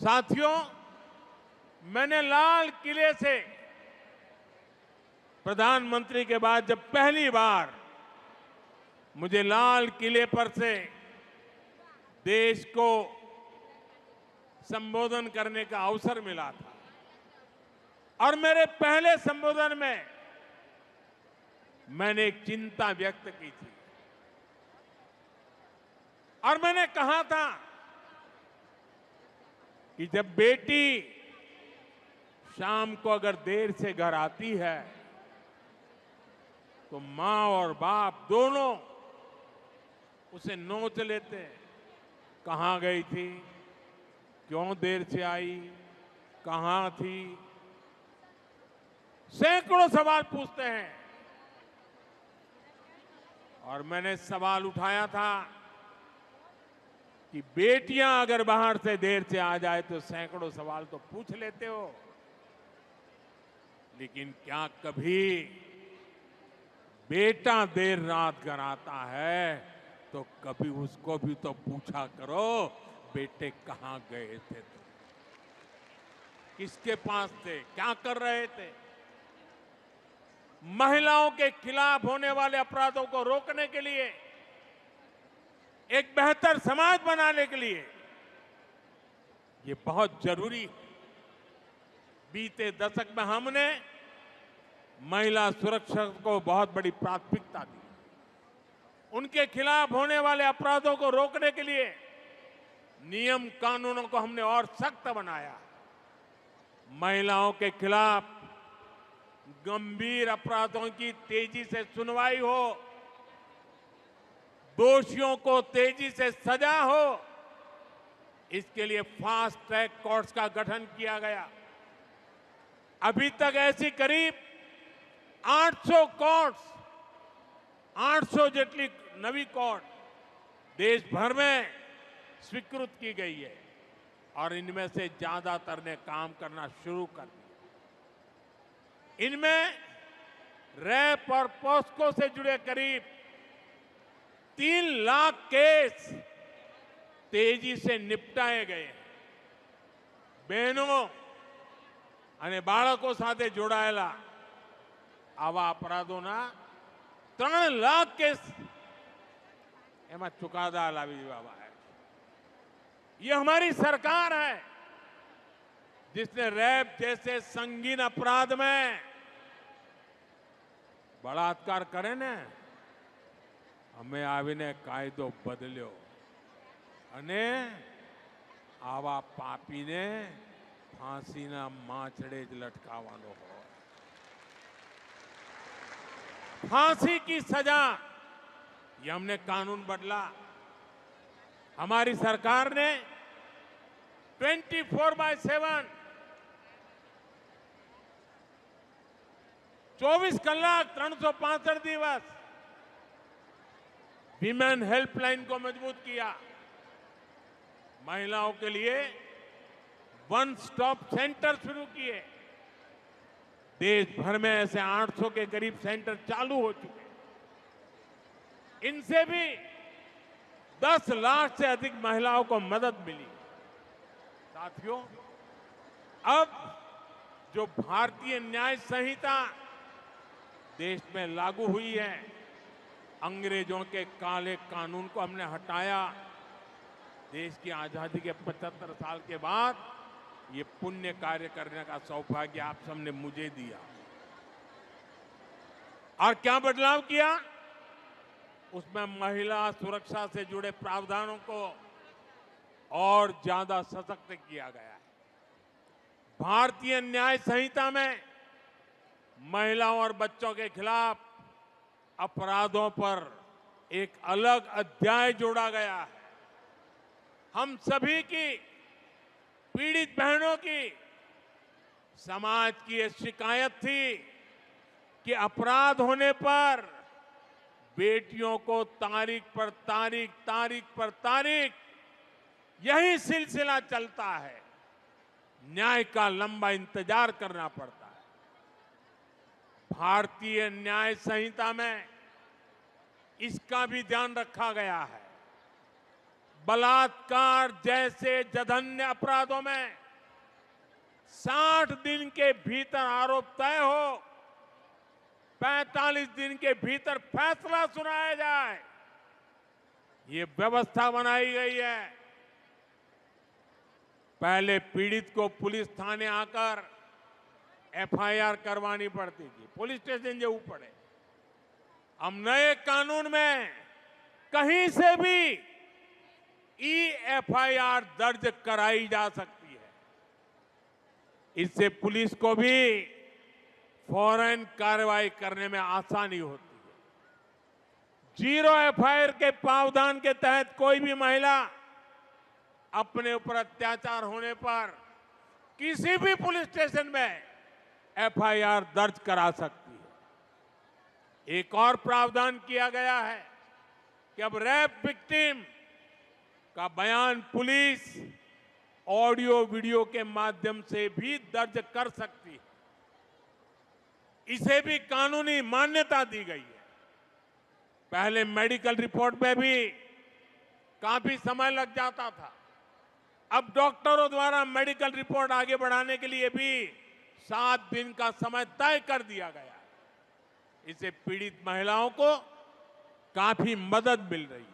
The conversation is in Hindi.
साथियों, मैंने लाल किले से प्रधानमंत्री के बाद जब पहली बार मुझे लाल किले पर से देश को संबोधन करने का अवसर मिला था और मेरे पहले संबोधन में मैंने एक चिंता व्यक्त की थी और मैंने कहा था कि जब बेटी शाम को अगर देर से घर आती है तो मां और बाप दोनों उसे नोच लेते हैं। कहां गई थी, क्यों देर से आई, कहां थी, सैकड़ों सवाल पूछते हैं। और मैंने सवाल उठाया था कि बेटियां अगर बाहर से देर से आ जाए तो सैकड़ों सवाल तो पूछ लेते हो, लेकिन क्या कभी बेटा देर रात घर आता है तो कभी उसको भी तो पूछा करो, बेटे कहां गए थे तुम, किसके पास थे, क्या कर रहे थे। महिलाओं के खिलाफ होने वाले अपराधों को रोकने के लिए, एक बेहतर समाज बनाने के लिए ये बहुत जरूरी है। बीते दशक में हमने महिला सुरक्षा को बहुत बड़ी प्राथमिकता दी। उनके खिलाफ होने वाले अपराधों को रोकने के लिए नियम कानूनों को हमने और सख्त बनाया। महिलाओं के खिलाफ गंभीर अपराधों की तेजी से सुनवाई हो, दोषियों को तेजी से सजा हो, इसके लिए फास्ट ट्रैक कोर्ट्स का गठन किया गया। अभी तक ऐसी करीब 800 कोर्ट्स, 800 જેટલી નવી कोर्ट देश भर में स्वीकृत की गई है और इनमें से ज्यादातर ने काम करना शुरू कर दिया। इनमें रैप और पॉस्को से जुड़े करीब 3 लाख केस तेजी से निपटाए गए हैं। बहनों અને બાળકો સાથે જોડાયેલા આવા अपराधोना 3 लाख केस એમાં ચુકાદા લાવી દેવામાં આવ્યા है। ये हमारी सरकार है जिसने रैप जैसे संगीन अपराध में बलात्कार करे ने हमें आवीने कायदो बदल्यो અને આવા પાપીને फांसीना माचड़े ज लटकावानो हो। फांसी की सजा, ये हमने कानून बदला। हमारी सरकार ने 24/7 24 कलाक 365 दिवस विमेन हेल्पलाइन को मजबूत किया। महिलाओं के लिए वन स्टॉप सेंटर शुरू किए। देश भर में ऐसे 800 के करीब सेंटर चालू हो चुके। इनसे भी 10 लाख से अधिक महिलाओं को मदद मिली। साथियों, अब जो भारतीय न्याय संहिता देश में लागू हुई है, अंग्रेजों के काले कानून को हमने हटाया। देश की आजादी के 75 साल के बाद ये पुण्य कार्य करने का सौभाग्य आप सबने मुझे दिया। और क्या बदलाव किया? उसमें महिला सुरक्षा से जुड़े प्रावधानों को और ज्यादा सशक्त किया गया है। भारतीय न्याय संहिता में महिलाओं और बच्चों के खिलाफ अपराधों पर एक अलग अध्याय जोड़ा गया है। हम सभी की, पीड़ित बहनों की, समाज की ये शिकायत थी कि अपराध होने पर बेटियों को तारीख पर तारीख यही सिलसिला चलता है। न्याय का लंबा इंतजार करना पड़ता है। भारतीय न्याय संहिता में इसका भी ध्यान रखा गया है। बलात्कार जैसे जघन्य अपराधों में 60 दिन के भीतर आरोप तय हो, 45 दिन के भीतर फैसला सुनाया जाए, ये व्यवस्था बनाई गई है। पहले पीड़ित को पुलिस थाने आकर एफआईआर करवानी पड़ती थी, पुलिस स्टेशन जरूर पड़े। अब नए कानून में कहीं से भी एफआईआर दर्ज कराई जा सकती है। इससे पुलिस को भी फौरन कार्रवाई करने में आसानी होती है। जीरो एफआईआर के प्रावधान के तहत कोई भी महिला अपने ऊपर अत्याचार होने पर किसी भी पुलिस स्टेशन में एफआईआर दर्ज करा सकती है। एक और प्रावधान किया गया है कि अब रेप विक्टिम का बयान पुलिस ऑडियो वीडियो के माध्यम से भी दर्ज कर सकती है। इसे भी कानूनी मान्यता दी गई है। पहले मेडिकल रिपोर्ट में भी काफी समय लग जाता था, अब डॉक्टरों द्वारा मेडिकल रिपोर्ट आगे बढ़ाने के लिए भी 7 दिन का समय तय कर दिया गया है। इससे पीड़ित महिलाओं को काफी मदद मिल रही है।